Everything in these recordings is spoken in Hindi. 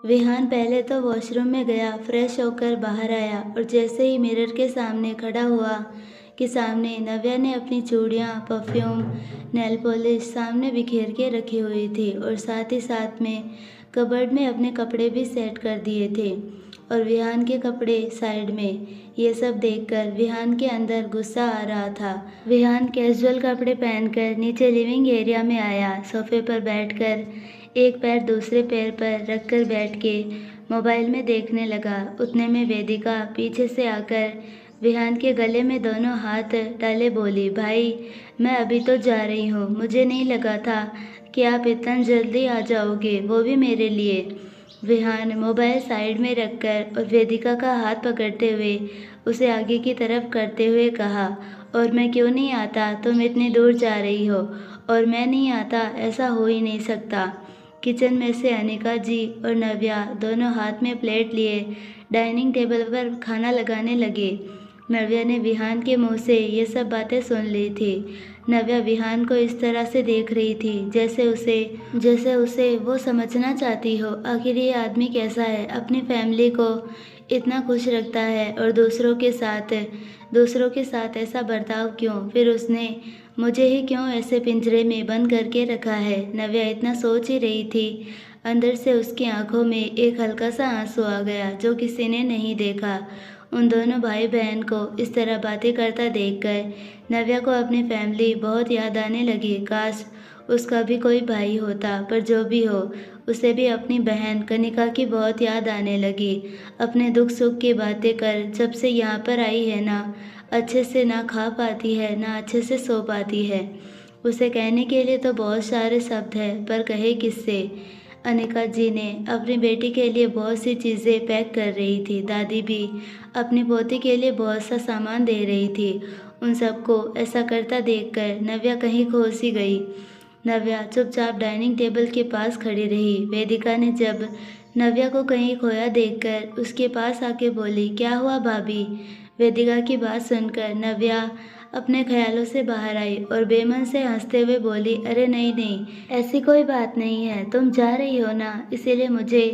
विहान पहले तो वॉशरूम में गया, फ्रेश होकर बाहर आया और जैसे ही मिरर के सामने खड़ा हुआ कि सामने नव्या ने अपनी चूड़ियाँ, परफ्यूम, नेल पॉलिश सामने बिखेर के रखी हुई थी और साथ ही साथ में कबर्ड में अपने कपड़े भी सेट कर दिए थे और विहान के कपड़े साइड में। ये सब देखकर विहान के अंदर गुस्सा आ रहा था। विहान कैजुअल कपड़े पहनकर नीचे लिविंग एरिया में आया। सोफे पर बैठकर एक पैर दूसरे पैर पर रखकर बैठ के मोबाइल में देखने लगा। उतने में वेदिका पीछे से आकर विहान के गले में दोनों हाथ डाले बोली, भाई मैं अभी तो जा रही हूँ, मुझे नहीं लगा था कि आप इतना जल्दी आ जाओगे, वो भी मेरे लिए। विहान मोबाइल साइड में रखकर और वेदिका का हाथ पकड़ते हुए उसे आगे की तरफ करते हुए कहा, और मैं क्यों नहीं आता, तुम इतनी दूर जा रही हो और मैं नहीं आता, ऐसा हो ही नहीं सकता। किचन में से अनिका जी और नव्या दोनों हाथ में प्लेट लिए डाइनिंग टेबल पर खाना लगाने लगे। नव्या ने विहान के मुंह से ये सब बातें सुन ली थी। नव्या विहान को इस तरह से देख रही थी जैसे उसे वो समझना चाहती हो, आखिर ये आदमी कैसा है, अपनी फैमिली को इतना खुश रखता है और दूसरों के साथ ऐसा बर्ताव क्यों, फिर उसने मुझे ही क्यों ऐसे पिंजरे में बंद करके रखा है। नव्या इतना सोच ही रही थी, अंदर से उसकी आंखों में एक हल्का सा आंसू आ गया जो किसी ने नहीं देखा। उन दोनों भाई बहन को इस तरह बातें करता देखकर नव्या को अपनी फैमिली बहुत याद आने लगी। काश उसका भी कोई भाई होता, पर जो भी हो, उसे भी अपनी बहन कनिका की बहुत याद आने लगी। अपने दुख सुख की बातें कर जब से यहाँ पर आई है ना, अच्छे से ना खा पाती है ना अच्छे से सो पाती है। उसे कहने के लिए तो बहुत सारे शब्द हैं, पर कहे किससे। अनिका जी ने अपनी बेटी के लिए बहुत सी चीज़ें पैक कर रही थी। दादी भी अपनी पोती के लिए बहुत सा सामान दे रही थी। उन सबको ऐसा करता देखकर नव्या कहीं खो सी गई। नव्या चुपचाप डाइनिंग टेबल के पास खड़ी रही। वेदिका ने जब नव्या को कहीं खोया देखकर उसके पास आके बोली, क्या हुआ भाभी? वेदिका की बात सुनकर नव्या अपने ख्यालों से बाहर आई और बेमन से हंसते हुए बोली, अरे नहीं नहीं, ऐसी कोई बात नहीं है, तुम जा रही हो ना, इसीलिए मुझे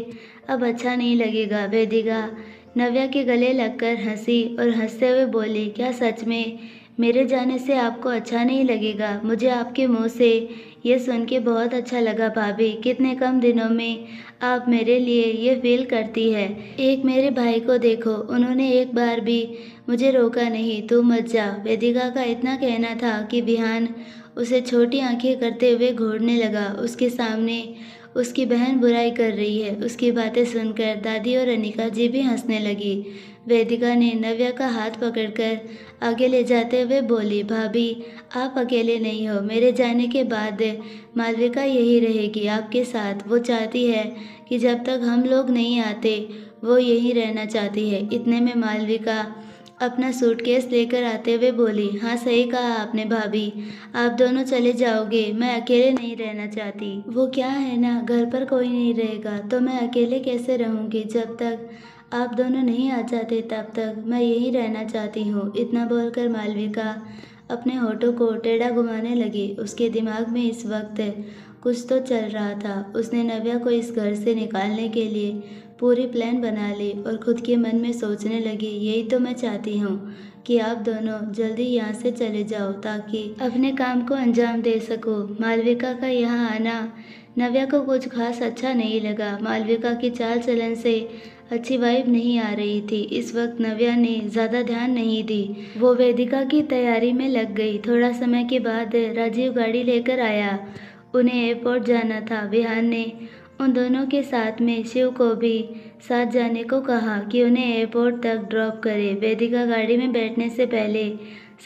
अब अच्छा नहीं लगेगा। वेदिका नव्या के गले लगकर हंसी और हंसते हुए बोली, क्या सच में मेरे जाने से आपको अच्छा नहीं लगेगा? मुझे आपके मुंह से ये सुन के बहुत अच्छा लगा भाभी, कितने कम दिनों में आप मेरे लिए ये फील करती है। एक मेरे भाई को देखो, उन्होंने एक बार भी मुझे रोका नहीं, तू मत जा। वेदिका का इतना कहना था कि विहान उसे छोटी आंखें करते हुए घूरने लगा। उसके सामने उसकी बहन बुराई कर रही है। उसकी बातें सुनकर दादी और अनिका जी भी हंसने लगी। वेदिका ने नव्या का हाथ पकड़कर आगे ले जाते हुए बोली, भाभी आप अकेले नहीं हो, मेरे जाने के बाद मालविका यही रहेगी आपके साथ। वो चाहती है कि जब तक हम लोग नहीं आते वो यहीं रहना चाहती है। इतने में मालविका अपना सूटकेस लेकर आते हुए बोली, हाँ सही कहा आपने भाभी, आप दोनों चले जाओगे, मैं अकेले नहीं रहना चाहती। वो क्या है ना, घर पर कोई नहीं रहेगा तो मैं अकेले कैसे रहूँगी? जब तक आप दोनों नहीं आ जाते तब तक मैं यहीं रहना चाहती हूँ। इतना बोलकर मालविका अपने होठों को टेढ़ा घुमाने लगी। उसके दिमाग में इस वक्त कुछ तो चल रहा था। उसने नव्या को इस घर से निकालने के लिए पूरी प्लान बना ली और खुद के मन में सोचने लगी, यही तो मैं चाहती हूँ कि आप दोनों जल्दी यहाँ से चले जाओ ताकि अपने काम को अंजाम दे सको। मालविका का यहाँ आना नव्या को कुछ खास अच्छा नहीं लगा। मालविका की चाल चलन से अच्छी वाइब नहीं आ रही थी। इस वक्त नव्या ने ज़्यादा ध्यान नहीं दी, वो वेदिका की तैयारी में लग गई। थोड़ा समय के बाद राजीव गाड़ी लेकर आया। उन्हें एयरपोर्ट जाना था। विहान ने उन दोनों के साथ में शिव को भी साथ जाने को कहा कि उन्हें एयरपोर्ट तक ड्रॉप करे। वेदिका गाड़ी में बैठने से पहले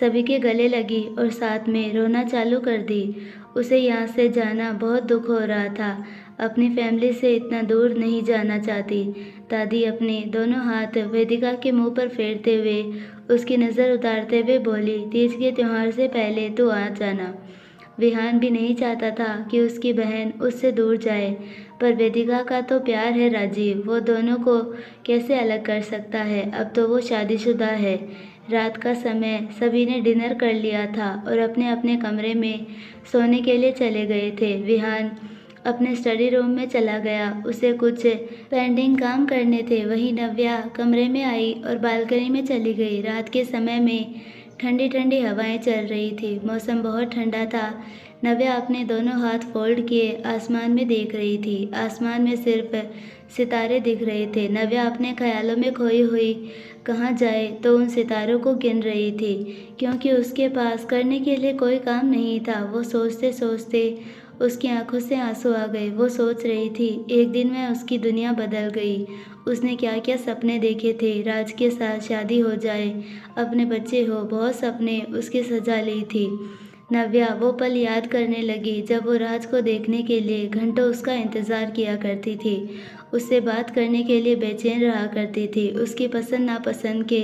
सभी के गले लगी और साथ में रोना चालू कर दी। उसे यहाँ से जाना बहुत दुख हो रहा था। अपनी फैमिली से इतना दूर नहीं जाना चाहती। दादी अपने दोनों हाथ वेदिका के मुंह पर फेरते हुए उसकी नज़र उतारते हुए बोली, तीज के त्यौहार से पहले तू आ जाना। विहान भी नहीं चाहता था कि उसकी बहन उससे दूर जाए, पर वेदिका का तो प्यार है राजीव, वो दोनों को कैसे अलग कर सकता है? अब तो वो शादीशुदा है। रात का समय, सभी ने डिनर कर लिया था और अपने अपने कमरे में सोने के लिए चले गए थे। विहान अपने स्टडी रूम में चला गया। उसे कुछ पेंडिंग काम करने थे। वहीं नव्या कमरे में आई और बालकनी में चली गई। रात के समय में ठंडी ठंडी हवाएं चल रही थी। मौसम बहुत ठंडा था। नव्या अपने दोनों हाथ फोल्ड किए आसमान में देख रही थी। आसमान में सिर्फ सितारे दिख रहे थे। नव्या अपने ख्यालों में खोई हुई कहाँ जाए तो उन सितारों को गिन रही थी, क्योंकि उसके पास करने के लिए कोई काम नहीं था। वो सोचते सोचते उसकी आंखों से आंसू आ गए। वो सोच रही थी एक दिन में उसकी दुनिया बदल गई। उसने क्या क्या सपने देखे थे, राज के साथ शादी हो जाए, अपने बच्चे हो, बहुत सपने उसकी सजा ली थी। नव्या वो पल याद करने लगी जब वो राज को देखने के लिए घंटों उसका इंतज़ार किया करती थी, उससे बात करने के लिए बेचैन रहा करती थी, उसकी पसंद नापसंद के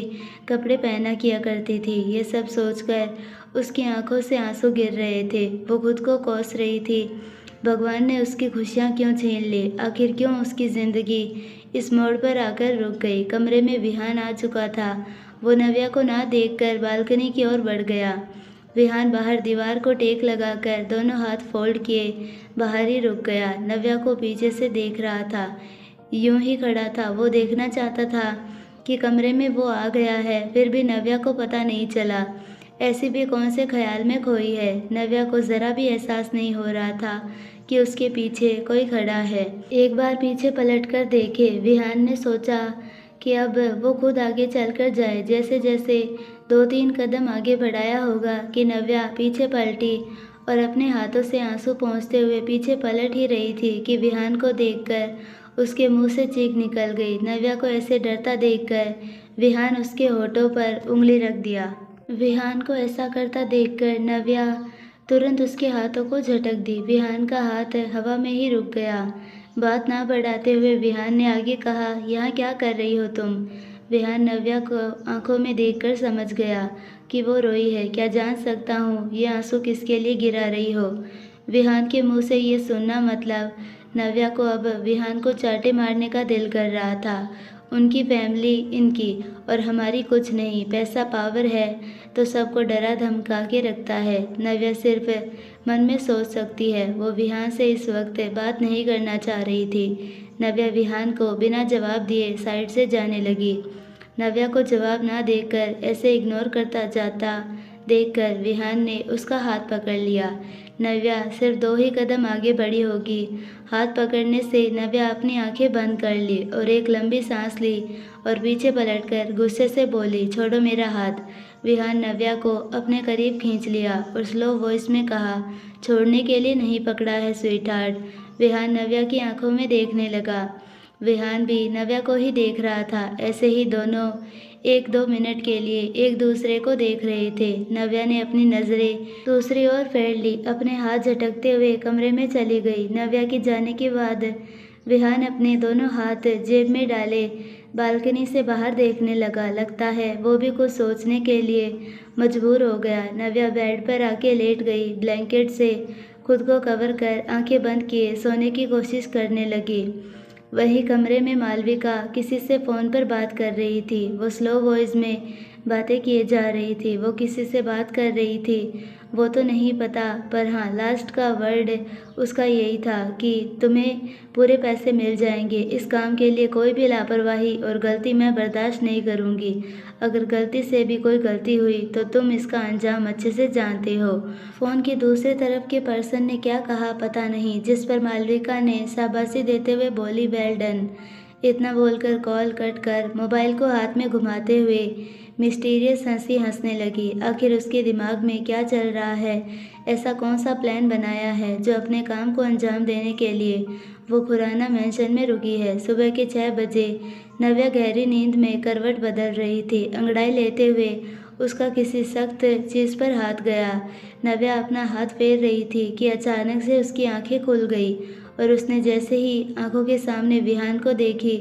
कपड़े पहना किया करती थी। ये सब सोचकर उसकी आंखों से आंसू गिर रहे थे। वो खुद को कोस रही थी, भगवान ने उसकी खुशियाँ क्यों छीन ली? आखिर क्यों उसकी ज़िंदगी इस मोड़ पर आकर रुक गई? कमरे में विहान आ चुका था। वो नव्या को ना देखकर बालकनी की ओर बढ़ गया। विहान बाहर दीवार को टेक लगाकर दोनों हाथ फोल्ड किए बाहर ही रुक गया। नव्या को पीछे से देख रहा था, यूं ही खड़ा था। वो देखना चाहता था कि कमरे में वो आ गया है, फिर भी नव्या को पता नहीं चला। ऐसी भी कौन से ख्याल में खोई है? नव्या को ज़रा भी एहसास नहीं हो रहा था कि उसके पीछे कोई खड़ा है। एक बार पीछे पलटकर देखे। विहान ने सोचा कि अब वो खुद आगे चलकर जाए। जैसे जैसे 2-3 कदम आगे बढ़ाया होगा कि नव्या पीछे पलटी और अपने हाथों से आंसू पोंछते हुए पीछे पलट ही रही थी कि विहान को देखकर उसके मुंह से चीख निकल गई। नव्या को ऐसे डरता देखकर विहान उसके होठों पर उंगली रख दिया। विहान को ऐसा करता देखकर नव्या तुरंत उसके हाथों को झटक दी। विहान का हाथ हवा में ही रुक गया। बात ना बढ़ाते हुए विहान ने आगे कहा, यहाँ क्या कर रही हो तुम? विहान नव्या को आंखों में देखकर समझ गया कि वो रोई है। क्या जान सकता हूँ ये आंसू किसके लिए गिरा रही हो? विहान के मुंह से ये सुनना मतलब नव्या को अब विहान को चाटे मारने का दिल कर रहा था। उनकी फैमिली इनकी और हमारी कुछ नहीं। पैसा पावर है तो सबको डरा धमका के रखता है। नव्या सिर्फ मन में सोच सकती है। वो विहान से इस वक्त बात नहीं करना चाह रही थी। नव्या विहान को बिना जवाब दिए साइड से जाने लगी। नव्या को जवाब ना देकर ऐसे इग्नोर करता जाता देखकर विहान ने उसका हाथ पकड़ लिया। नव्या सिर्फ 2 ही कदम आगे बढ़ी होगी। हाथ पकड़ने से नव्या अपनी आंखें बंद कर ली और एक लंबी सांस ली और पीछे पलटकर गुस्से से बोली, छोड़ो मेरा हाथ। विहान नव्या को अपने करीब खींच लिया और स्लो वॉइस में कहा, छोड़ने के लिए नहीं पकड़ा है स्वीट हार्ट। विहान नव्या की आंखों में देखने लगा। विहान भी नव्या को ही देख रहा था। ऐसे ही दोनों 1-2 मिनट के लिए एक दूसरे को देख रहे थे। नव्या ने अपनी नज़रें दूसरी ओर फेर ली, अपने हाथ झटकते हुए कमरे में चली गई। नव्या के जाने के बाद विहान अपने दोनों हाथ जेब में डाले बालकनी से बाहर देखने लगा। लगता है वो भी कुछ सोचने के लिए मजबूर हो गया। नव्या बेड पर आके लेट गई। ब्लैंकेट से खुद को कवर कर आंखें बंद किए सोने की कोशिश करने लगी। वही कमरे में मालविका किसी से फ़ोन पर बात कर रही थी। वो स्लो वॉइस में बातें किए जा रही थी। वो किसी से बात कर रही थी वो तो नहीं पता, पर हाँ लास्ट का वर्ड उसका यही था कि तुम्हें पूरे पैसे मिल जाएंगे। इस काम के लिए कोई भी लापरवाही और गलती मैं बर्दाश्त नहीं करूँगी। अगर गलती से भी कोई गलती हुई तो तुम इसका अंजाम अच्छे से जानते हो। फ़ोन की दूसरी तरफ के पर्सन ने क्या कहा पता नहीं, जिस पर मालविका ने शाबाशी देते हुए बोली, वेल डन। इतना बोलकर कॉल कट कर मोबाइल को हाथ में घुमाते हुए मिस्टीरियस हंसी हंसने लगी। आखिर उसके दिमाग में क्या चल रहा है? ऐसा कौन सा प्लान बनाया है जो अपने काम को अंजाम देने के लिए वो खुराना मेंशन में रुकी है? सुबह के 6 बजे नव्या गहरी नींद में करवट बदल रही थी। अंगड़ाई लेते हुए उसका किसी सख्त चीज़ पर हाथ गया। नव्या अपना हाथ फेर रही थी कि अचानक से उसकी आंखें खुल गई और उसने जैसे ही आंखों के सामने विहान को देखी,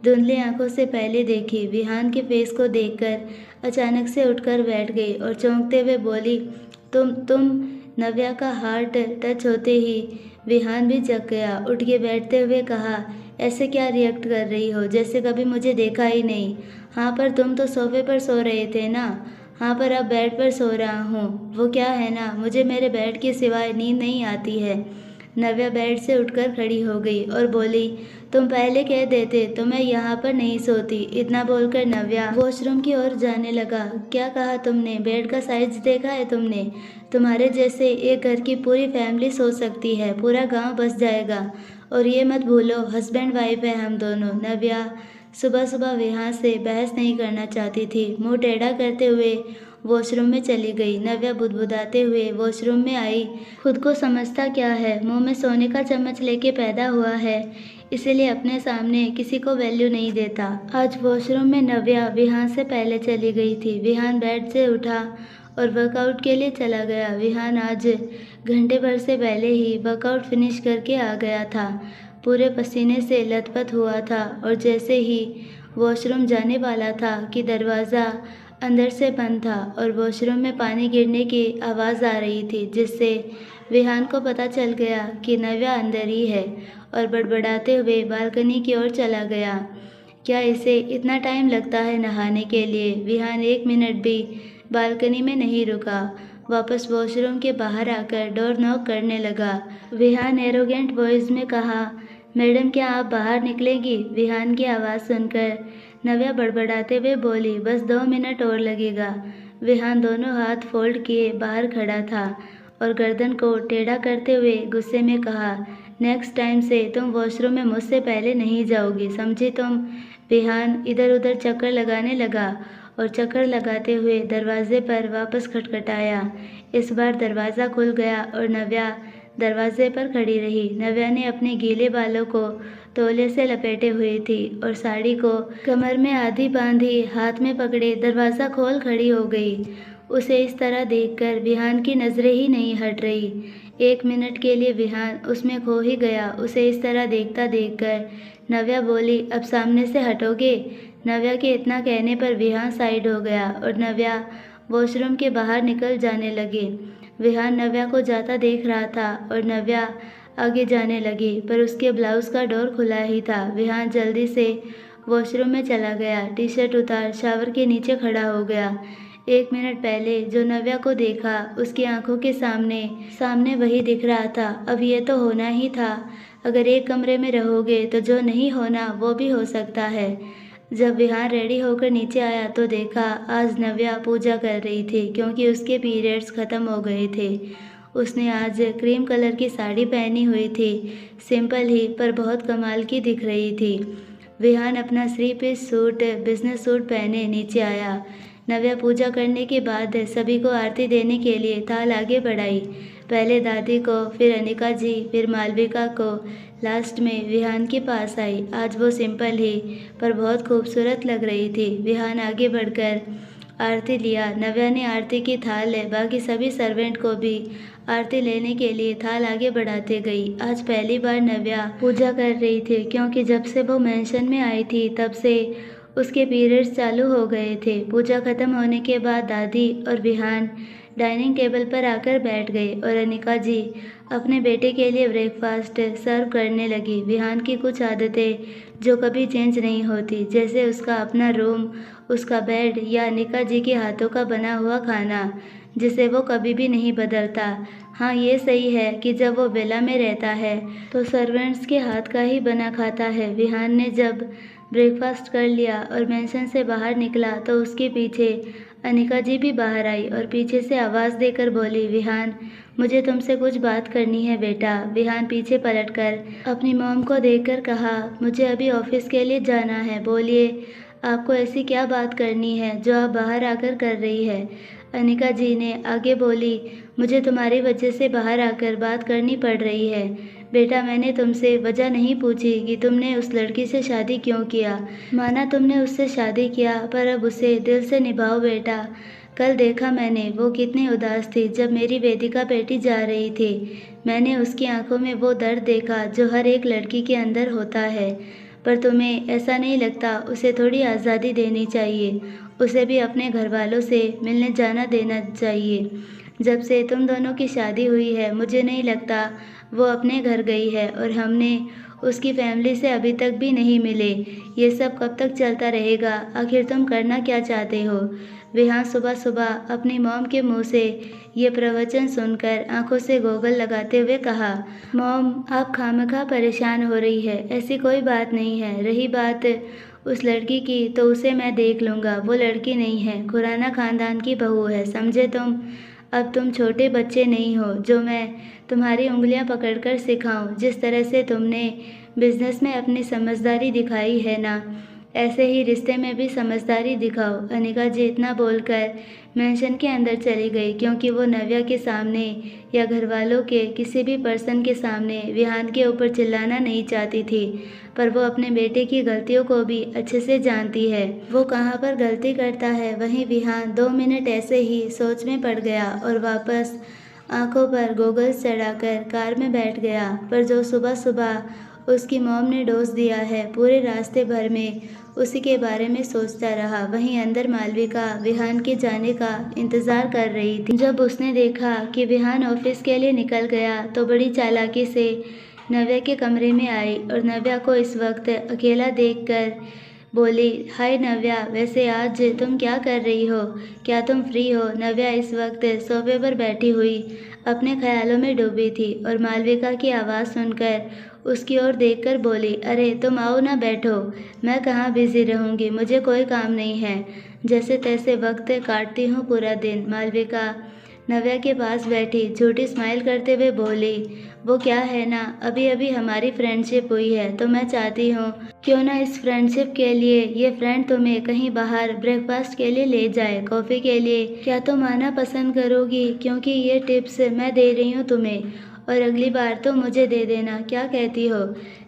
धुंधली आंखों से पहले देखी, विहान के फेस को देखकर अचानक से उठकर बैठ गई और चौंकते हुए बोली, तुम। नव्या का हार्ट टच होते ही विहान भी जग गया। उठ के बैठते हुए कहा, ऐसे क्या रिएक्ट कर रही हो जैसे कभी मुझे देखा ही नहीं? हाँ पर तुम तो सोफे पर सो रहे थे ना? हाँ पर अब बेड पर सो रहा हूँ। वो क्या है ना, मुझे मेरे बेड के सिवाय नींद नहीं आती है। नव्या बेड से उठकर खड़ी हो गई और बोली, तुम पहले कह देते तो मैं यहाँ पर नहीं सोती। इतना बोलकर नव्या वॉशरूम की ओर जाने लगा। क्या कहा तुमने? बेड का साइज देखा है तुमने? तुम्हारे जैसे एक घर की पूरी फैमिली सो सकती है, पूरा गांव बस जाएगा। और ये मत भूलो, हस्बैंड वाइफ है हम दोनों। नव्या सुबह सुबह विहान से बहस नहीं करना चाहती थी। मुंह टेढ़ा करते हुए वॉशरूम में चली गई। नव्या बुदबुदाते हुए वॉशरूम में आई। खुद को समझता क्या है? मुंह में सोने का चम्मच लेके पैदा हुआ है, इसीलिए अपने सामने किसी को वैल्यू नहीं देता। आज वॉशरूम में नव्या विहान से पहले चली गई थी। विहान बेड से उठा और वर्कआउट के लिए चला गया। विहान आज घंटे भर से पहले ही वर्कआउट फिनिश करके आ गया था। पूरे पसीने से लथपथ हुआ था और जैसे ही वॉशरूम जाने वाला था कि दरवाज़ा अंदर से बंद था और वॉशरूम में पानी गिरने की आवाज़ आ रही थी, जिससे विहान को पता चल गया कि नव्या अंदर ही है और बड़बड़ाते हुए बालकनी की ओर चला गया। क्या इसे इतना टाइम लगता है नहाने के लिए? विहान 1 मिनट भी बालकनी में नहीं रुका। वापस वॉशरूम के बाहर आकर डोर नॉक करने लगा। विहान एरोगेंट वॉइस में कहा, मैडम क्या आप बाहर निकलेंगी? विहान की आवाज़ सुनकर नव्या बड़बड़ाते हुए बोली, बस 2 मिनट और लगेगा। विहान दोनों हाथ फोल्ड किए बाहर खड़ा था और गर्दन को टेढ़ा करते हुए गुस्से में कहा, नेक्स्ट टाइम से तुम वॉशरूम में मुझसे पहले नहीं जाओगी, समझी तुम? विहान इधर उधर चक्कर लगाने लगा और चक्कर लगाते हुए दरवाजे पर वापस खटखटाया। इस बार दरवाज़ा खुल गया और नव्या दरवाजे पर खड़ी रही। नव्या ने अपने गीले बालों को तौलिए से लपेटे हुई थी और साड़ी को कमर में आधी बांधी हाथ में पकड़े दरवाज़ा खोल खड़ी हो गई। उसे इस तरह देखकर विहान की नज़रें ही नहीं हट रही। 1 मिनट के लिए विहान उसमें खो ही गया। उसे इस तरह देखता देखकर नव्या बोली, अब सामने से हटोगे? नव्या के इतना कहने पर विहान साइड हो गया और नव्या वॉशरूम के बाहर निकल जाने लगी। विहान नव्या को जाता देख रहा था और नव्या आगे जाने लगी, पर उसके ब्लाउज़ का डोर खुला ही था। विहान जल्दी से वॉशरूम में चला गया, टी शर्ट उतार शावर के नीचे खड़ा हो गया। 1 मिनट पहले जो नव्या को देखा, उसकी आंखों के सामने सामने वही दिख रहा था। अब ये तो होना ही था। अगर एक कमरे में रहोगे तो जो नहीं होना वो भी हो सकता है। जब विहान रेडी होकर नीचे आया तो देखा आज नव्या पूजा कर रही थी, क्योंकि उसके पीरियड्स ख़त्म हो गए थे। उसने आज क्रीम कलर की साड़ी पहनी हुई थी, सिंपल ही पर बहुत कमाल की दिख रही थी। विहान अपना 3 पीस सूट बिजनेस सूट पहने नीचे आया। नव्या पूजा करने के बाद सभी को आरती देने के लिए थाल आगे बढ़ाई। पहले दादी को, फिर अनिका जी, फिर मालविका को, लास्ट में विहान के पास आई। आज वो सिंपल ही पर बहुत खूबसूरत लग रही थी। विहान आगे बढ़कर आरती लिया। नव्या ने आरती की थाल बाकी सभी सर्वेंट को भी आरती लेने के लिए थाल आगे बढ़ाते गई। आज पहली बार नव्या पूजा कर रही थी, क्योंकि जब से वो मेंशन में आई थी तब से उसके पीरियड्स चालू हो गए थे। पूजा खत्म होने के बाद दादी और विहान डाइनिंग टेबल पर आकर बैठ गए और अनिका जी अपने बेटे के लिए ब्रेकफास्ट सर्व करने लगी। विहान की कुछ आदतें जो कभी चेंज नहीं होती, जैसे उसका अपना रूम, उसका बेड या अनिका जी के हाथों का बना हुआ खाना, जिसे वो कभी भी नहीं बदलता। हाँ, ये सही है कि जब वो विला में रहता है तो सर्वेंट्स के हाथ का ही बना खाता है। विहान ने जब ब्रेकफास्ट कर लिया और मेंशन से बाहर निकला तो उसके पीछे अनिका जी भी बाहर आई और पीछे से आवाज़ देकर बोली, विहान मुझे तुमसे कुछ बात करनी है बेटा। विहान पीछे पलटकर अपनी मॉम को देखकर कहा, मुझे अभी ऑफिस के लिए जाना है। बोलिए, आपको ऐसी क्या बात करनी है जो आप बाहर आकर कर रही है? अनिका जी ने आगे बोली, मुझे तुम्हारी वजह से बाहर आकर बात करनी पड़ रही है। बेटा, मैंने तुमसे वजह नहीं पूछी कि तुमने उस लड़की से शादी क्यों किया। माना तुमने उससे शादी किया, पर अब उसे दिल से निभाओ बेटा। कल देखा मैंने वो कितनी उदास थी जब मेरी वेदिका बेटी जा रही थी। मैंने उसकी आंखों में वो दर्द देखा जो हर एक लड़की के अंदर होता है। पर तुम्हें ऐसा नहीं लगता उसे थोड़ी आज़ादी देनी चाहिए? उसे भी अपने घर वालों से मिलने जाना देना चाहिए। जब से तुम दोनों की शादी हुई है मुझे नहीं लगता वो अपने घर गई है और हमने उसकी फैमिली से अभी तक भी नहीं मिले। ये सब कब तक चलता रहेगा? आखिर तुम करना क्या चाहते हो? विहान सुबह सुबह अपनी मॉम के मुंह से ये प्रवचन सुनकर आंखों से गोगल लगाते हुए कहा, मॉम, आप खामखा परेशान हो रही है। ऐसी कोई बात नहीं है। रही बात उस लड़की की, तो उसे मैं देख लूँगा। वो लड़की नहीं है, खुराना खानदान की बहू है, समझे तुम? अब तुम छोटे बच्चे नहीं हो जो मैं तुम्हारी उंगलियां पकड़कर सिखाऊं। जिस तरह से तुमने बिजनेस में अपनी समझदारी दिखाई है ना, ऐसे ही रिश्ते में भी समझदारी दिखाओ। अनिका जी इतना बोलकर मेंशन के अंदर चली गई, क्योंकि वो नव्या के सामने या घर वालों के किसी भी पर्सन के सामने विहान के ऊपर चिल्लाना नहीं चाहती थी। पर वो अपने बेटे की गलतियों को भी अच्छे से जानती है, वो कहाँ पर गलती करता है। वहीं विहान 2 मिनट ऐसे ही सोच में पड़ गया और वापस आंखों पर गोगल्स चढ़ाकर कार में बैठ गया। पर जो सुबह सुबह उसकी मॉम ने डोज दिया है, पूरे रास्ते भर में उसी के बारे में सोचता रहा। वहीं अंदर मालविका विहान के जाने का इंतज़ार कर रही थी। जब उसने देखा कि विहान ऑफिस के लिए निकल गया, तो बड़ी चालाकी से नव्या के कमरे में आई और नव्या को इस वक्त अकेला देखकर बोली, हाय नव्या, वैसे आज तुम क्या कर रही हो? क्या तुम फ्री हो? नव्या इस वक्त सोफे पर बैठी हुई अपने ख्यालों में डूबी थी और मालविका की आवाज़ सुनकर उसकी ओर देखकर बोली, अरे तुम आओ ना, बैठो। मैं कहाँ बिजी रहूँगी, मुझे कोई काम नहीं है। जैसे तैसे वक्त काटती हूँ पूरा दिन। मालविका नव्या के पास बैठी झूठी स्माइल करते हुए बोली, वो क्या है ना, अभी अभी हमारी फ्रेंडशिप हुई है, तो मैं चाहती हूँ क्यों ना इस फ्रेंडशिप के लिए ये फ्रेंड तुम्हें कहीं बाहर ब्रेकफास्ट के लिए ले जाए, कॉफ़ी के लिए। क्या तुम आना पसंद करोगी? क्योंकि ये टिप्स मैं दे रही हूँ तुम्हें, और अगली बार तो मुझे दे देना। क्या कहती हो?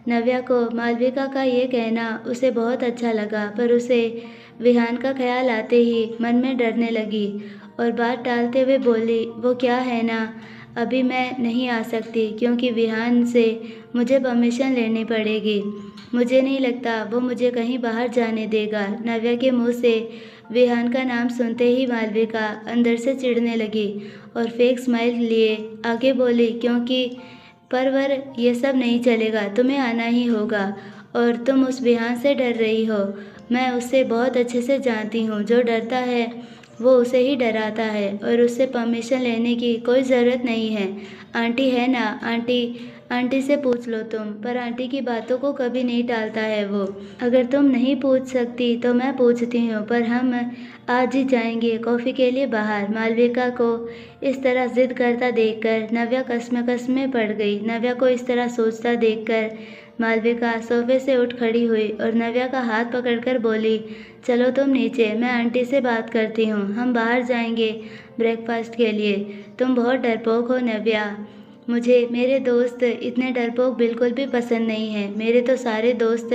नव्या को मालविका का ये कहना उसे बहुत अच्छा लगा, पर उसे विहान का ख्याल आते ही मन में डरने लगी और बात टालते हुए बोली, वो क्या है ना, अभी मैं नहीं आ सकती, क्योंकि विहान से मुझे परमिशन लेनी पड़ेगी। मुझे नहीं लगता वो मुझे कहीं बाहर जाने देगा। नव्या के मुंह से विहान का नाम सुनते ही मालविका अंदर से चिढ़ने लगी और फेक स्माइल लिए आगे बोली, क्योंकि परवर ये सब नहीं चलेगा, तुम्हें आना ही होगा। और तुम उस विहान से डर रही हो। मैं उससे बहुत अच्छे से जानती हूँ, जो डरता है वो उसे ही डराता है, और उससे परमिशन लेने की कोई ज़रूरत नहीं है। आंटी है ना, आंटी से पूछ लो तुम। पर आंटी की बातों को कभी नहीं टालता है वो। अगर तुम नहीं पूछ सकती तो मैं पूछती हूँ, पर हम आज ही जाएंगे कॉफ़ी के लिए बाहर। मालविका को इस तरह जिद करता देखकर नव्या कसम में पड़ गई। नव्या को इस तरह सोचता देखकर मालविका सोफे से उठ खड़ी हुई और नव्या का हाथ पकड़कर बोली, चलो तुम नीचे, मैं आंटी से बात करती हूँ, हम बाहर जाएंगे ब्रेकफास्ट के लिए। तुम बहुत डरपोक हो नव्या। मुझे मेरे दोस्त इतने डरपोक बिल्कुल भी पसंद नहीं है। मेरे तो सारे दोस्त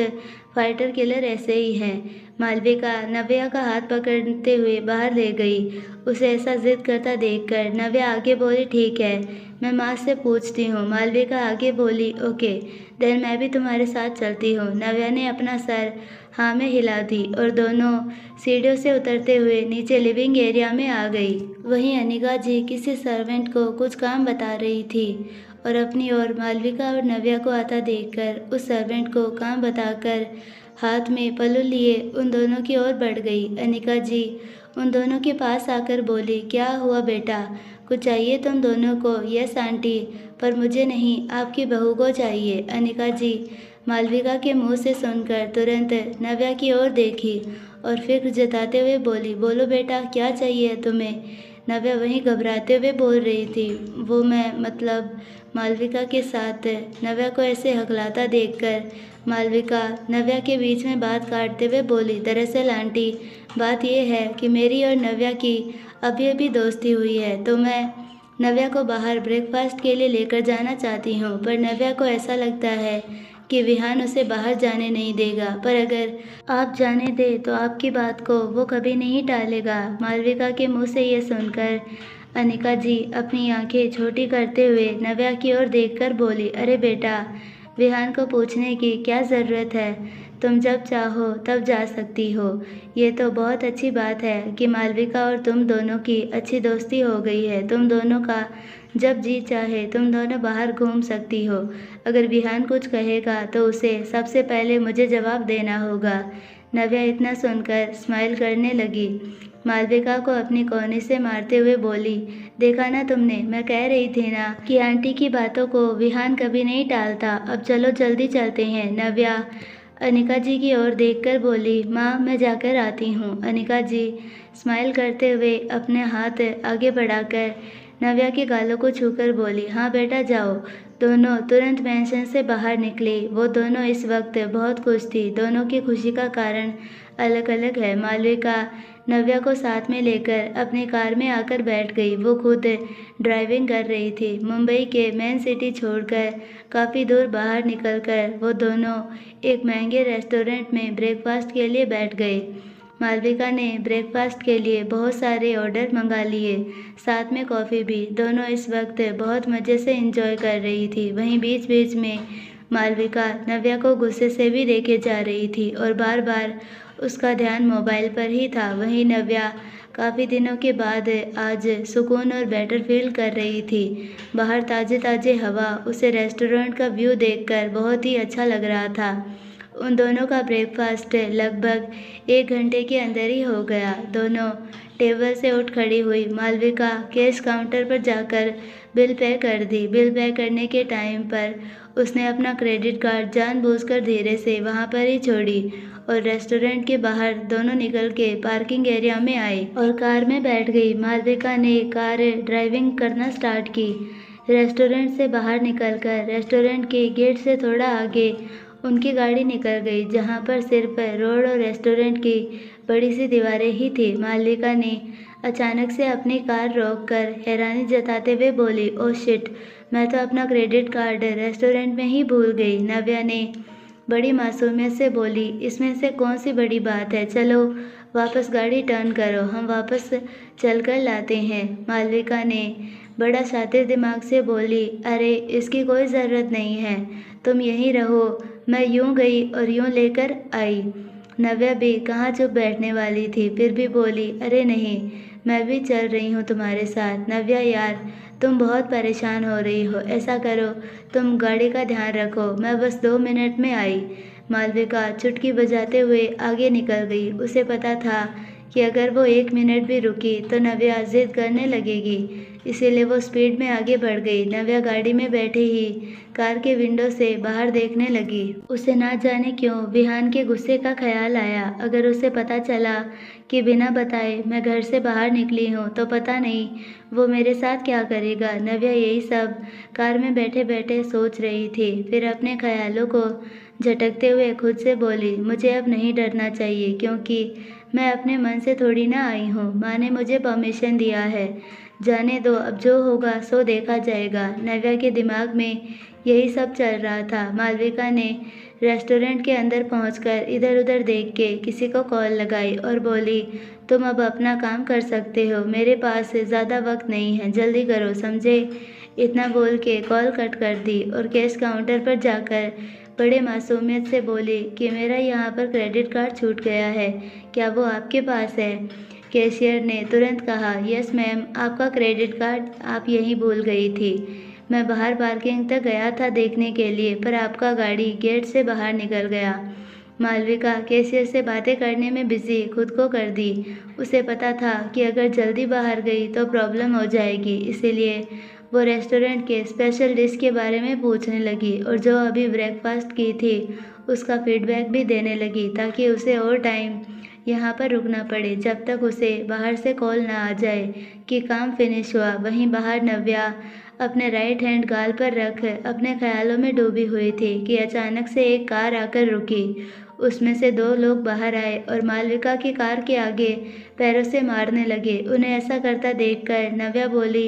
फाइटर किलर ऐसे ही हैं। मालविका नव्या का हाथ पकड़ते हुए बाहर ले गई। उसे ऐसा जिद करता देखकर नव्या आगे बोली, ठीक है, मैं माँ से पूछती हूँ। मालविका आगे बोली, ओके देन मैं भी तुम्हारे साथ चलती हूँ। नव्या ने अपना सर हाँ में हिला दी और दोनों सीढ़ियों से उतरते हुए नीचे लिविंग एरिया में आ गई। वहीं अनिका जी किसी सर्वेंट को कुछ काम बता रही थी और अपनी ओर मालविका और नव्या को आता देखकर उस सर्वेंट को काम बताकर हाथ में पल्लू लिए उन दोनों की ओर बढ़ गई। अनिका जी उन दोनों के पास आकर बोली, क्या हुआ बेटा, कुछ चाहिए तुम दोनों को? यस आंटी, पर मुझे नहीं, आपकी बहू को चाहिए। अनिका जी मालविका के मुंह से सुनकर तुरंत नव्या की ओर देखी और फिक्र जताते हुए बोली, बोलो बेटा, क्या चाहिए तुम्हें? नव्या वहीं घबराते हुए बोल रही थी, वो मैं मतलब मालविका के साथ। नव्या को ऐसे हकलाता देखकर मालविका नव्या के बीच में बात काटते हुए बोली, दरअसल आंटी, बात यह है कि मेरी और नव्या की अभी अभी दोस्ती हुई है, तो मैं नव्या को बाहर ब्रेकफास्ट के लिए लेकर जाना चाहती हूँ। पर नव्या को ऐसा लगता है कि विहान उसे बाहर जाने नहीं देगा, पर अगर आप जाने दें तो आपकी बात को वो कभी नहीं टालेगा। मालविका के मुंह से ये सुनकर अनिका जी अपनी आंखें छोटी करते हुए नव्या की ओर देखकर बोली, अरे बेटा, विहान को पूछने की क्या ज़रूरत है, तुम जब चाहो तब जा सकती हो। ये तो बहुत अच्छी बात है कि मालविका और तुम दोनों की अच्छी दोस्ती हो गई है। तुम दोनों का जब जी चाहे तुम दोनों बाहर घूम सकती हो। अगर विहान कुछ कहेगा तो उसे सबसे पहले मुझे जवाब देना होगा। नव्या इतना सुनकर स्माइल करने लगी। मालविका को अपनी कोहनी से मारते हुए बोली, देखा ना तुमने, मैं कह रही थी ना कि आंटी की बातों को विहान कभी नहीं टालता। अब चलो जल्दी चलते हैं। नव्या अनिका जी की ओर देखकर बोली, माँ मैं जाकर आती हूँ। अनिका जी स्माइल करते हुए अपने हाथ आगे बढ़ाकर नव्या के गालों को छूकर बोली, हाँ बेटा जाओ। दोनों तुरंत मेंशन से बाहर निकली। वो दोनों इस वक्त बहुत खुश थी। दोनों की खुशी का कारण अलग अलग है। मालविका नव्या को साथ में लेकर अपनी कार में आकर बैठ गई। वो खुद ड्राइविंग कर रही थी। मुंबई के मेन सिटी छोड़कर काफ़ी दूर बाहर निकलकर वो दोनों एक महंगे रेस्टोरेंट में ब्रेकफास्ट के लिए बैठ गए। मालविका ने ब्रेकफास्ट के लिए बहुत सारे ऑर्डर मंगा लिए, साथ में कॉफ़ी भी। दोनों इस वक्त बहुत मज़े से एंजॉय कर रही थी। वहीं बीच बीच में मालविका नव्या को गुस्से से भी देखे जा रही थी और बार बार उसका ध्यान मोबाइल पर ही था। वहीं नव्या काफ़ी दिनों के बाद आज सुकून और बेटर फील कर रही थी। बाहर ताज़े ताज़े हवा, उसे रेस्टोरेंट का व्यू देखकर बहुत ही अच्छा लग रहा था। उन दोनों का ब्रेकफास्ट लगभग 1 घंटे के अंदर ही हो गया। दोनों टेबल से उठ खड़ी हुई। मालविका कैश काउंटर पर जाकर बिल पे कर दी। बिल पे करने के टाइम पर उसने अपना क्रेडिट कार्ड जानबूझकर धीरे से वहाँ पर ही छोड़ी और रेस्टोरेंट के बाहर दोनों निकल के पार्किंग एरिया में आई और कार में बैठ गई। मालविका ने कार ड्राइविंग करना स्टार्ट की। रेस्टोरेंट से बाहर निकलकर रेस्टोरेंट के गेट से थोड़ा आगे उनकी गाड़ी निकल गई, जहाँ पर सिर्फ रोड और रेस्टोरेंट की बड़ी सी दीवारें ही थी। मालविका ने अचानक से अपनी कार रोककर हैरानी जताते हुए बोली, ओह शिट, मैं तो अपना क्रेडिट कार्ड रेस्टोरेंट में ही भूल गई। नव्या ने बड़ी मासूमियत से बोली, इसमें से कौन सी बड़ी बात है, चलो वापस गाड़ी टर्न करो, हम वापस चल कर लाते हैं। मालविका ने बड़ा शातिर दिमाग से बोली, अरे इसकी कोई ज़रूरत नहीं है, तुम यहीं रहो, मैं यूं गई और यूं लेकर आई। नव्या भी कहाँ चुप बैठने वाली थी, फिर भी बोली, अरे नहीं, मैं भी चल रही हूँ तुम्हारे साथ। नव्या यार, तुम बहुत परेशान हो रही हो, ऐसा करो तुम गाड़ी का ध्यान रखो, मैं बस 2 मिनट में आई। मालविका चुटकी बजाते हुए आगे निकल गई। उसे पता था कि अगर वो 1 मिनट भी रुकी तो नव्या जिद करने लगेगी, इसीलिए वो स्पीड में आगे बढ़ गई। नव्या गाड़ी में बैठे ही कार के विंडो से बाहर देखने लगी। उसे ना जाने क्यों विहान के गुस्से का ख्याल आया। अगर उसे पता चला कि बिना बताए मैं घर से बाहर निकली हूँ तो पता नहीं वो मेरे साथ क्या करेगा। नव्या यही सब कार में बैठे बैठे सोच रही थी। फिर अपने ख्यालों को झटकते हुए खुद से बोली, मुझे अब नहीं डरना चाहिए, क्योंकि मैं अपने मन से थोड़ी ना आई हूँ। माँ ने मुझे परमिशन दिया है, जाने दो, अब जो होगा सो देखा जाएगा। नव्या के दिमाग में यही सब चल रहा था। मालविका ने रेस्टोरेंट के अंदर पहुंचकर इधर उधर देख के किसी को कॉल लगाई और बोली, तुम अब अपना काम कर सकते हो, मेरे पास ज़्यादा वक्त नहीं है, जल्दी करो, समझे। इतना बोल के कॉल कट कर दी और कैश काउंटर पर जाकर बड़े मासूमियत से बोली कि मेरा यहाँ पर क्रेडिट कार्ड छूट गया है, क्या वो आपके पास है। कैशियर ने तुरंत कहा, यस मैम, आपका क्रेडिट कार्ड आप यहीं भूल गई थी। मैं बाहर पार्किंग तक गया था देखने के लिए, पर आपका गाड़ी गेट से बाहर निकल गया। मालविका कैशियर से बातें करने में बिजी खुद को कर दी। उसे पता था कि अगर जल्दी बाहर गई तो प्रॉब्लम हो जाएगी, इसीलिए वो रेस्टोरेंट के स्पेशल डिश के बारे में पूछने लगी और जो अभी ब्रेकफास्ट की थी उसका फीडबैक भी देने लगी, ताकि उसे और टाइम यहाँ पर रुकना पड़े जब तक उसे बाहर से कॉल ना आ जाए कि काम फिनिश हुआ। वहीं बाहर नव्या अपने राइट हैंड गाल पर रख अपने ख्यालों में डूबी हुई थी कि अचानक से एक कार आकर रुकी। उसमें से 2 लोग बाहर आए और मालविका की कार के आगे पैरों से मारने लगे। उन्हें ऐसा करता देखकर नव्या बोली,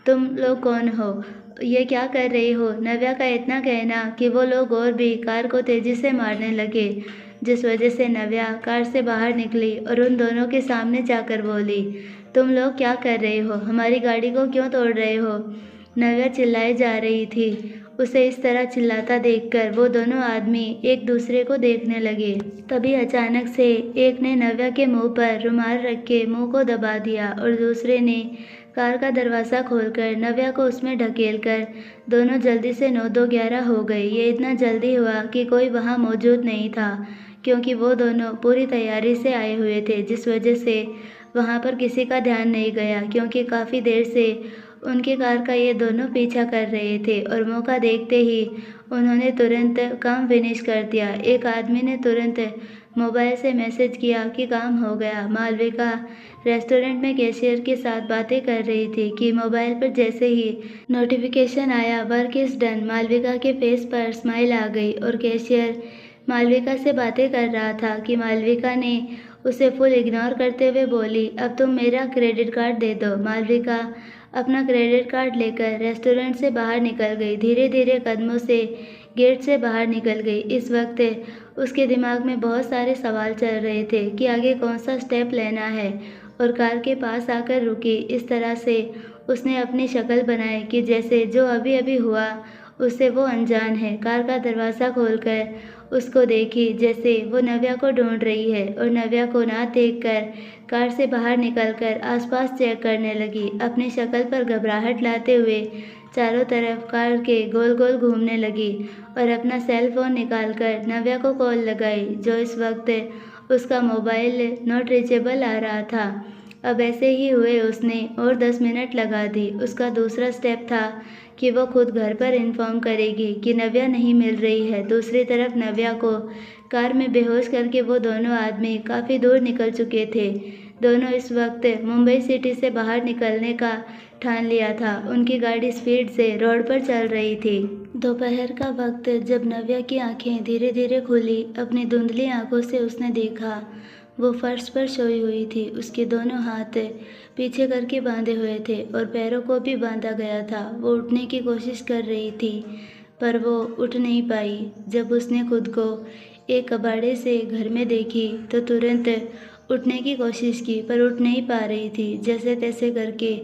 तुम लोग कौन हो, ये क्या कर रही हो। नव्या का इतना कहना कि वो लोग और भी कार को तेजी से मारने लगे, जिस वजह से नव्या कार से बाहर निकली और उन दोनों के सामने जाकर बोली, तुम लोग क्या कर रहे हो, हमारी गाड़ी को क्यों तोड़ रहे हो। नव्या चिल्लाई जा रही थी। उसे इस तरह चिल्लाता देखकर वो दोनों आदमी एक दूसरे को देखने लगे। तभी अचानक से एक ने नव्या के मुंह पर रुमाल रख के मुंह को दबा दिया और दूसरे ने कार का दरवाज़ा खोलकर नव्या को उसमें ढकेलकर दोनों जल्दी से 9-2-11 हो गए। ये इतना जल्दी हुआ कि कोई वहाँ मौजूद नहीं था, क्योंकि वो दोनों पूरी तैयारी से आए हुए थे, जिस वजह से वहाँ पर किसी का ध्यान नहीं गया, क्योंकि काफ़ी देर से उनकी कार का ये दोनों पीछा कर रहे थे और मौका देखते ही उन्होंने तुरंत काम फिनिश कर दिया। एक आदमी ने तुरंत मोबाइल से मैसेज किया कि काम हो गया। मालविका रेस्टोरेंट में कैशियर के साथ बातें कर रही थी कि मोबाइल पर जैसे ही नोटिफिकेशन आया, वर्क इज़ डन, मालविका के फेस पर स्माइल आ गई और कैशियर मालविका से बातें कर रहा था कि मालविका ने उसे फुल इग्नोर करते हुए बोली, अब तुम मेरा क्रेडिट कार्ड दे दो। मालविका अपना क्रेडिट कार्ड लेकर रेस्टोरेंट से बाहर निकल गई। धीरे धीरे कदमों से गेट से बाहर निकल गई। इस वक्त उसके दिमाग में बहुत सारे सवाल चल रहे थे कि आगे कौन सा स्टेप लेना है, और कार के पास आकर रुकी। इस तरह से उसने अपनी शक्ल बनाई कि जैसे जो अभी अभी हुआ उससे वो अनजान है। कार का दरवाज़ा खोलकर उसको देखी जैसे वो नव्या को ढूंढ रही है, और नव्या को ना देखकर कार से बाहर निकलकर आसपास चेक करने लगी, अपनी शक्ल पर घबराहट लाते हुए चारों तरफ कार के गोल गोल घूमने लगी और अपना सेल फोन निकालकर नव्या को कॉल लगाई, जो इस वक्त उसका मोबाइल नॉट रीचेबल आ रहा था। अब ऐसे ही हुए उसने और 10 मिनट लगा दी। उसका दूसरा स्टेप था कि वो खुद घर पर इन्फॉर्म करेगी कि नव्या नहीं मिल रही है। दूसरी तरफ नव्या को कार में बेहोश करके वो दोनों आदमी काफ़ी दूर निकल चुके थे। दोनों इस वक्त मुंबई सिटी से बाहर निकलने का ठान लिया था। उनकी गाड़ी स्पीड से रोड पर चल रही थी। दोपहर का वक्त जब नव्या की आंखें धीरे धीरे खुली, अपनी धुंधली आंखों से उसने देखा वो फर्श पर सोई हुई थी। उसके दोनों हाथ पीछे करके बांधे हुए थे और पैरों को भी बांधा गया था। वो उठने की कोशिश कर रही थी पर वो उठ नहीं पाई। जब उसने खुद को एक कबाड़े से घर में देखी तो तुरंत उठने की कोशिश की पर उठ नहीं पा रही थी। जैसे तैसे करके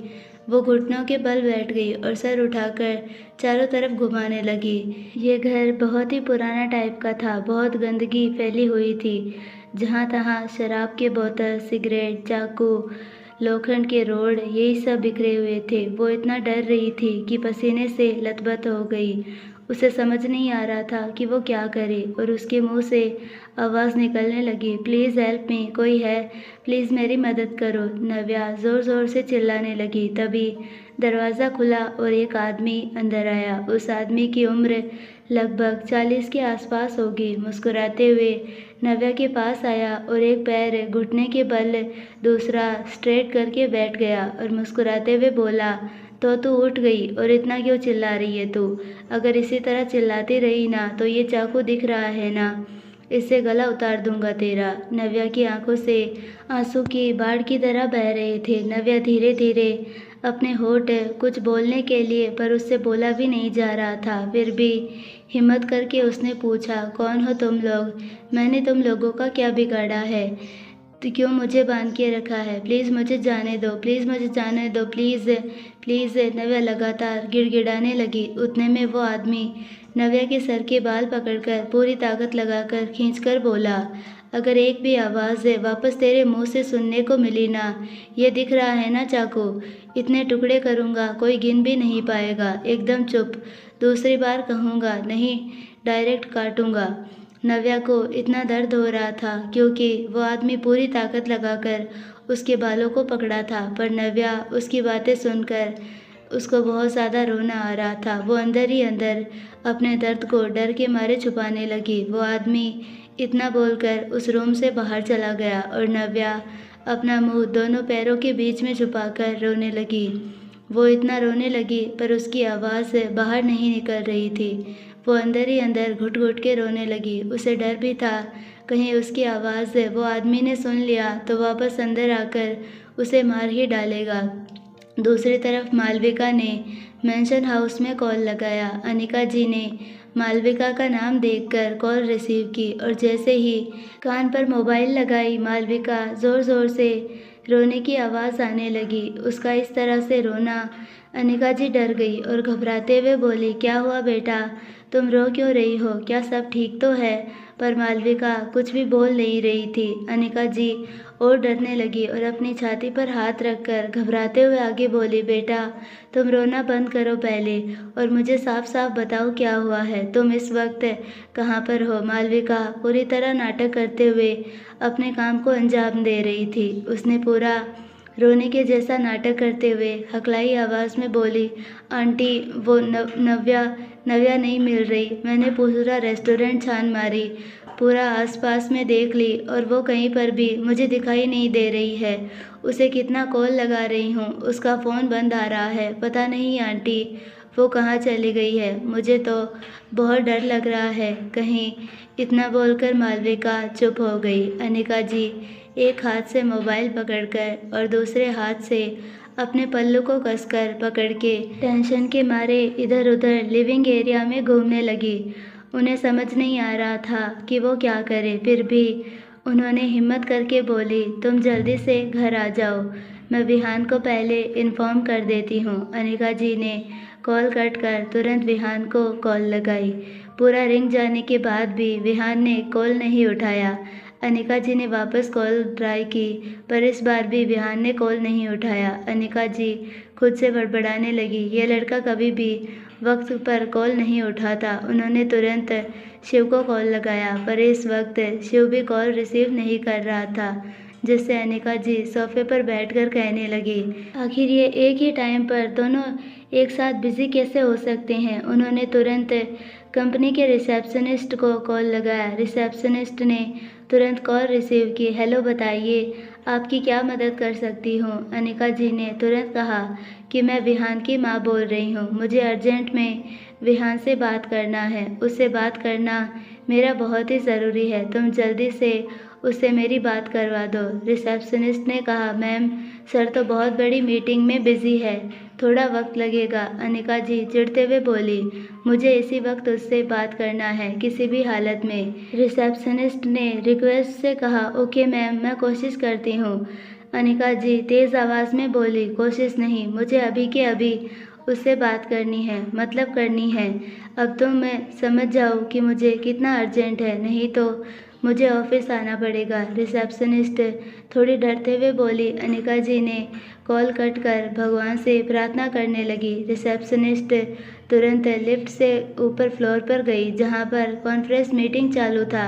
वो घुटनों के बल बैठ गई और सर उठाकर चारों तरफ घुमाने लगी। ये घर बहुत ही पुराना टाइप का था। बहुत गंदगी फैली हुई थी, जहाँ तहाँ शराब के बोतल, सिगरेट, चाकू, लोखंड के रोड, यही सब बिखरे हुए थे। वो इतना डर रही थी कि पसीने से लथपथ हो गई। उसे समझ नहीं आ रहा था कि वो क्या करे, और उसके मुंह से आवाज़ निकलने लगी, प्लीज़ हेल्प मी, कोई है, प्लीज़ मेरी मदद करो। नव्या ज़ोर ज़ोर से चिल्लाने लगी। तभी दरवाज़ा खुला और एक आदमी अंदर आया। उस आदमी की उम्र लगभग 40 के आसपास होगी। मुस्कुराते हुए नव्या के पास आया और एक पैर घुटने के बल दूसरा स्ट्रेट करके बैठ गया और मुस्कुराते हुए बोला, तो तू उठ गई और इतना क्यों चिल्ला रही है तू? अगर इसी तरह चिल्लाती रही ना तो ये चाकू दिख रहा है ना, इससे गला उतार दूंगा तेरा। नव्या की आंखों से आंसू की बाढ़ की तरह बह रहे थे। नव्या धीरे धीरे अपने होठ कुछ बोलने के लिए, पर उससे बोला भी नहीं जा रहा था। फिर भी हिम्मत करके उसने पूछा, कौन हो तुम लोग? मैंने तुम लोगों का क्या बिगाड़ा है? तो क्यों मुझे बांध के रखा है? प्लीज़ मुझे जाने दो, प्लीज़ मुझे जाने दो, प्लीज़ प्लीज़। नव्या लगातार गिड़गिड़ाने लगी। उतने में वो आदमी नव्या के सर के बाल पकड़कर पूरी ताकत लगाकर खींचकर बोला, अगर एक भी आवाज़ वापस तेरे मुंह से सुनने को मिली ना, ये दिख रहा है ना चाकू, इतने टुकड़े करूँगा कोई गिन भी नहीं पाएगा। एकदम चुप, दूसरी बार कहूँगा नहीं, डायरेक्ट काटूँगा। नव्या को इतना दर्द हो रहा था क्योंकि वो आदमी पूरी ताकत लगाकर उसके बालों को पकड़ा था, पर नव्या उसकी बातें सुनकर उसको बहुत ज़्यादा रोना आ रहा था। वो अंदर ही अंदर अपने दर्द को डर के मारे छुपाने लगी। वो आदमी इतना बोलकर उस रूम से बाहर चला गया और नव्या अपना मुंह दोनों पैरों के बीच में छुपाकर रोने लगी। वो इतना रोने लगी पर उसकी आवाज़ बाहर नहीं निकल रही थी। वो अंदर ही अंदर घुट घुट के रोने लगी। उसे डर भी था कहीं उसकी आवाज़ वो आदमी ने सुन लिया तो वापस अंदर आकर उसे मार ही डालेगा। दूसरी तरफ मालविका ने मेंशन हाउस में कॉल लगाया। अनिका जी ने मालविका का नाम देखकर कॉल रिसीव की और जैसे ही कान पर मोबाइल लगाई, मालविका ज़ोर ज़ोर से रोने की आवाज़ आने लगी। उसका इस तरह से रोना अनिका जी डर गई और घबराते हुए बोली, क्या हुआ बेटा, तुम रो क्यों रही हो? क्या सब ठीक तो है? पर मालविका कुछ भी बोल नहीं रही थी। अनिका जी और डरने लगी और अपनी छाती पर हाथ रखकर घबराते हुए आगे बोली, बेटा तुम रोना बंद करो पहले और मुझे साफ साफ बताओ क्या हुआ है। तुम इस वक्त कहाँ पर हो? मालविका पूरी तरह नाटक करते हुए अपने काम को अंजाम दे रही थी। उसने पूरा रोने के जैसा नाटक करते हुए हकलाई आवाज़ में बोली, आंटी वो नव्या नव्या नहीं मिल रही। मैंने पूरा रेस्टोरेंट छान मारी, पूरा आसपास में देख ली और वो कहीं पर भी मुझे दिखाई नहीं दे रही है। उसे कितना कॉल लगा रही हूँ, उसका फ़ोन बंद आ रहा है। पता नहीं आंटी वो कहाँ चली गई है। मुझे तो बहुत डर लग रहा है कहीं। इतना बोलकर मालविका चुप हो गई। अनिका जी एक हाथ से मोबाइल पकड़कर और दूसरे हाथ से अपने पल्लू को कसकर पकड़ के टेंशन के मारे इधर उधर लिविंग एरिया में घूमने लगी। उन्हें समझ नहीं आ रहा था कि वो क्या करे। फिर भी उन्होंने हिम्मत करके बोली, तुम जल्दी से घर आ जाओ, मैं विहान को पहले इन्फॉर्म कर देती हूँ। अनिका जी ने कॉल कट कर तुरंत विहान को कॉल लगाई। पूरा रिंग जाने के बाद भी विहान ने कॉल नहीं उठाया। अनिका जी ने वापस कॉल ट्राई की पर इस बार भी विहान ने कॉल नहीं उठाया। अनिका जी खुद से बड़बड़ाने लगी, यह लड़का कभी भी वक्त पर कॉल नहीं उठाता। उन्होंने तुरंत शिव को कॉल लगाया पर इस वक्त शिव भी कॉल रिसीव नहीं कर रहा था, जिससे अनिका जी सोफे पर बैठकर कहने लगी, आखिर ये एक ही टाइम पर दोनों एक साथ बिजी कैसे हो सकते हैं। उन्होंने तुरंत कंपनी के रिसेप्शनिस्ट को कॉल लगाया। रिसेप्शनिस्ट ने तुरंत कॉल रिसीव की। हेलो, बताइए आपकी क्या मदद कर सकती हूँ। अनिका जी ने तुरंत कहा कि मैं विहान की माँ बोल रही हूँ, मुझे अर्जेंट में विहान से बात करना है। उससे बात करना मेरा बहुत ही ज़रूरी है, तुम जल्दी से उससे मेरी बात करवा दो। रिसेप्शनिस्ट ने कहा, मैम सर तो बहुत बड़ी मीटिंग में बिजी है, थोड़ा वक्त लगेगा। अनिका जी चिढ़ते हुए बोली, मुझे इसी वक्त उससे बात करना है, किसी भी हालत में। रिसेप्शनिस्ट ने रिक्वेस्ट से कहा, ओके मैम, मैं कोशिश करती हूँ। अनिका जी तेज़ आवाज़ में बोली, कोशिश नहीं, मुझे अभी के अभी उससे बात करनी है, मतलब करनी है। अब तो मैं समझ जाओ कि मुझे कितना अर्जेंट है, नहीं तो मुझे ऑफिस आना पड़ेगा। रिसेप्शनिस्ट थोड़ी डरते हुए बोली। अनिका जी ने कॉल कट कर भगवान से प्रार्थना करने लगी। रिसेप्शनिस्ट तुरंत लिफ्ट से ऊपर फ्लोर पर गई जहां पर कॉन्फ्रेंस मीटिंग चालू था,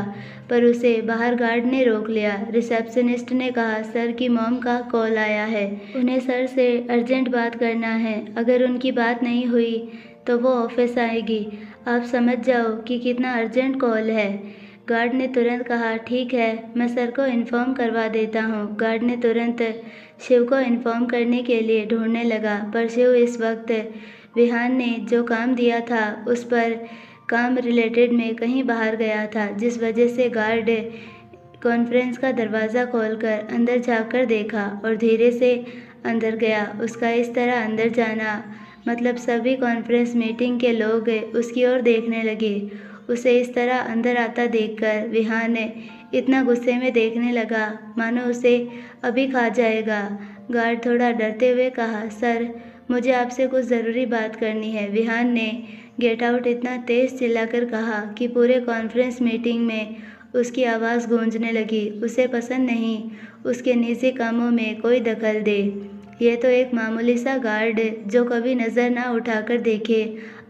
पर उसे बाहर गार्ड ने रोक लिया। रिसेप्शनिस्ट ने कहा, सर की मॉम का कॉल आया है, उन्हें सर से अर्जेंट बात करना है। अगर उनकी बात नहीं हुई तो वो ऑफिस आएगी। आप समझ जाओ कि कितना अर्जेंट कॉल है। गार्ड ने तुरंत कहा, ठीक है, मैं सर को इन्फॉर्म करवा देता हूँ। गार्ड ने तुरंत शिव को इन्फॉर्म करने के लिए ढूंढने लगा, पर शिव इस वक्त विहान ने जो काम दिया था उस पर काम रिलेटेड में कहीं बाहर गया था, जिस वजह से गार्ड कॉन्फ्रेंस का दरवाज़ा खोलकर अंदर झाँककर देखा और धीरे से अंदर गया। उसका इस तरह अंदर जाना मतलब सभी कॉन्फ्रेंस मीटिंग के लोग उसकी ओर देखने लगे। उसे इस तरह अंदर आता देखकर विहान इतना गुस्से में देखने लगा मानो उसे अभी खा जाएगा। गार्ड थोड़ा डरते हुए कहा, सर मुझे आपसे कुछ ज़रूरी बात करनी है। विहान ने गेट आउट इतना तेज़ चिल्लाकर कहा कि पूरे कॉन्फ्रेंस मीटिंग में उसकी आवाज़ गूंजने लगी। उसे पसंद नहीं उसके निजी कामों में कोई दखल दे। यह तो एक मामूली सा गार्ड जो कभी नज़र ना उठाकर देखे,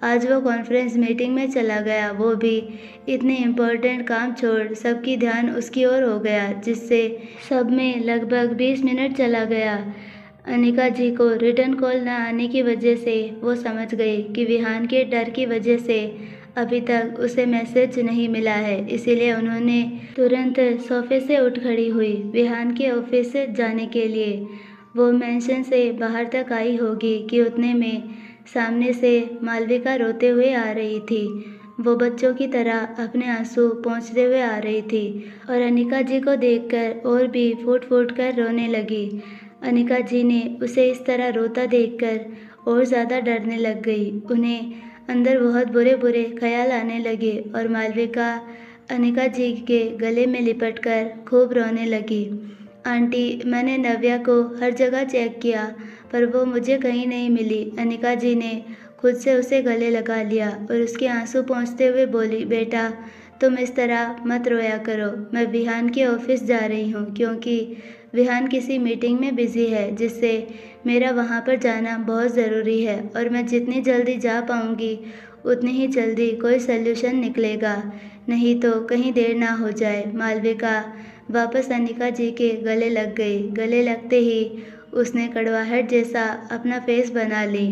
आज वो कॉन्फ्रेंस मीटिंग में चला गया, वो भी इतने इम्पोर्टेंट काम छोड़ सबकी ध्यान उसकी ओर हो गया, जिससे सब में लगभग 20 मिनट चला गया। अनिका जी को रिटर्न कॉल न आने की वजह से वो समझ गई कि विहान के डर की वजह से अभी तक उसे मैसेज नहीं मिला है, इसीलिए उन्होंने तुरंत सोफे से उठ खड़ी हुई विहान के ऑफिस से जाने के लिए। वो मेंशन से बाहर तक आई होगी कि उतने में सामने से मालविका रोते हुए आ रही थी। वो बच्चों की तरह अपने आंसू पोंछते हुए आ रही थी और अनिका जी को देखकर और भी फूट फूट कर रोने लगी। अनिका जी ने उसे इस तरह रोता देखकर और ज़्यादा डरने लग गई। उन्हें अंदर बहुत बुरे बुरे ख्याल आने लगे और मालविका अनिका जी के गले में लिपटकर खूब रोने लगी। आंटी, मैंने नव्या को हर जगह चेक किया पर वो मुझे कहीं नहीं मिली। अनिका जी ने खुद से उसे गले लगा लिया और उसके आंसू पोंछते हुए बोली, बेटा तुम इस तरह मत रोया करो। मैं विहान के ऑफिस जा रही हूँ क्योंकि विहान किसी मीटिंग में बिज़ी है, जिससे मेरा वहाँ पर जाना बहुत ज़रूरी है और मैं जितनी जल्दी जा पाऊँगी उतनी ही जल्दी कोई सल्यूशन निकलेगा, नहीं तो कहीं देर ना हो जाए। मालविका वापस अनिका जी के गले लग गई। गले लगते ही उसने कड़वाहट जैसा अपना फेस बना ली।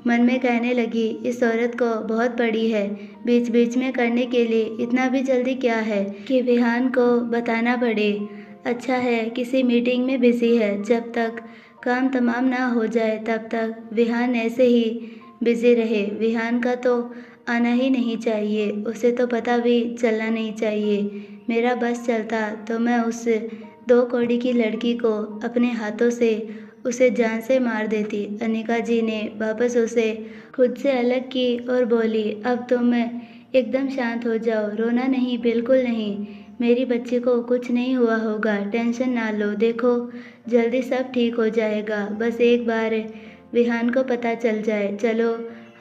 मन में कहने लगी, इस औरत को बहुत पड़ी है, बीच बीच में करने के लिए इतना भी जल्दी क्या है कि विहान को बताना पड़े। अच्छा है किसी मीटिंग में बिजी है, जब तक काम तमाम ना हो जाए तब तक विहान ऐसे ही बिजी रहे। विहान का तो आना ही नहीं चाहिए, उसे तो पता भी चलना नहीं चाहिए। मेरा बस चलता तो मैं उस 2 कौड़ी की लड़की को अपने हाथों से उसे जान से मार देती। अनिका जी ने वापस उसे खुद से अलग की और बोली, अब तुम एकदम शांत हो जाओ, रोना नहीं, बिल्कुल नहीं। मेरी बच्ची को कुछ नहीं हुआ होगा, टेंशन ना लो। देखो जल्दी सब ठीक हो जाएगा, बस एक बार विहान को पता चल जाए। चलो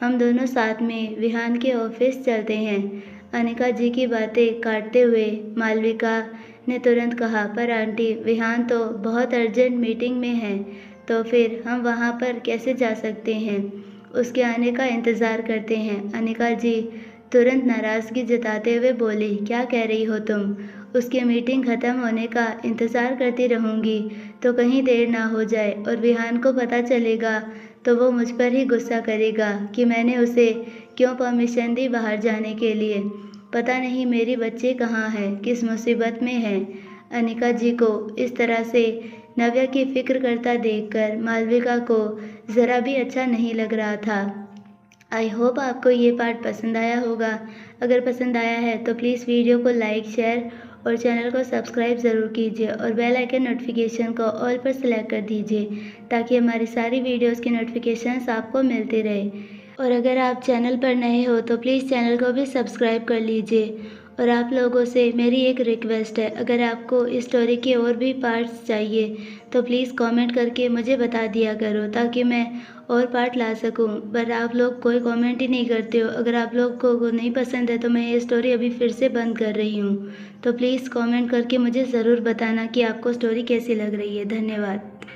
हम दोनों साथ में विहान के ऑफिस चलते हैं। अनिका जी की बातें काटते हुए मालविका ने तुरंत कहा, पर आंटी विहान तो बहुत अर्जेंट मीटिंग में है, तो फिर हम वहाँ पर कैसे जा सकते हैं? उसके आने का इंतज़ार करते हैं। अनिका जी तुरंत नाराज़गी जताते हुए बोली, क्या कह रही हो तुम? उसकी मीटिंग ख़त्म होने का इंतज़ार करती रहूँगी तो कहीं देर ना हो जाए और विहान को पता चलेगा तो वो मुझ पर ही गुस्सा करेगा कि मैंने उसे क्यों परमिशन दी बाहर जाने के लिए। पता नहीं मेरी बच्ची कहाँ है, किस मुसीबत में है। अनिका जी को इस तरह से नव्या की फिक्र करता देखकर मालविका को ज़रा भी अच्छा नहीं लग रहा था। आई होप आपको ये पार्ट पसंद आया होगा। अगर पसंद आया है तो प्लीज़ वीडियो को लाइक, शेयर और चैनल को सब्सक्राइब ज़रूर कीजिए और बेल आइकन नोटिफिकेशन को ऑल पर सेलेक्ट कर दीजिए ताकि हमारी सारी वीडियोस की नोटिफिकेशंस आपको मिलती रहे। और अगर आप चैनल पर नए हो तो प्लीज़ चैनल को भी सब्सक्राइब कर लीजिए। और आप लोगों से मेरी एक रिक्वेस्ट है, अगर आपको इस स्टोरी के और भी पार्ट्स चाहिए तो प्लीज़ कमेंट करके मुझे बता दिया करो ताकि मैं और पार्ट ला सकूं। पर आप लोग कोई कमेंट ही नहीं करते हो। अगर आप लोग को नहीं पसंद है तो मैं ये स्टोरी अभी फिर से बंद कर रही हूँ। तो प्लीज़ कमेंट करके मुझे ज़रूर बताना कि आपको स्टोरी कैसी लग रही है। धन्यवाद।